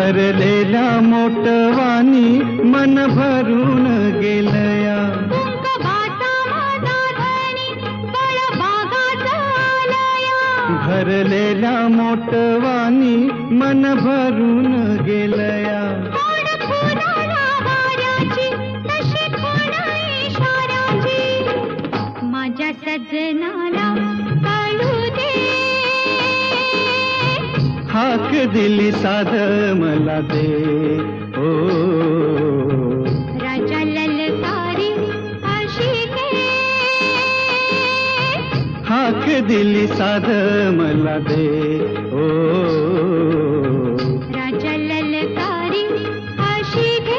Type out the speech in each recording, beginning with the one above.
भरलेल्या मोटवानी मन भरून गेलया. भरलेल्या मोटवानी मन भरून गेलया. माझ्या सजनाला कळू दे. हाक दिली साध मला दे. ओ राजा ललकारी आशिके. हाक दिली साध मला दे. ओ राजा ललकारी आशिके.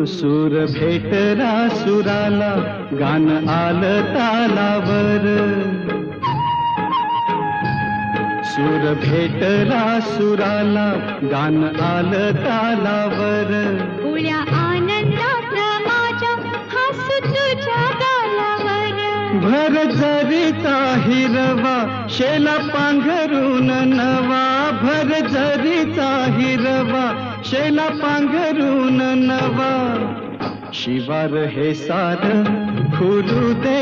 सूर भेटला सुराला गान आलं तालावर. सूर भेटला सुराला गान आलं तालावर. उड्या आनंदात माझ्या हसू तुझ्या गालावर. भर जरीचा हिरवा शेला पांघरून नवा. भर जरीचा हिरवा शेला पांघरून नवा. शिवार हे सार खुलू दे.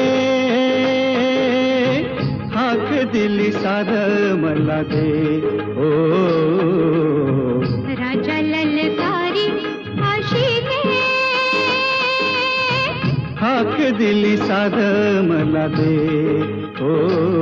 हाक दिली सार मला दे. ओ राजा ललकारी आशिके. हाक दिली सार मला दे. ओ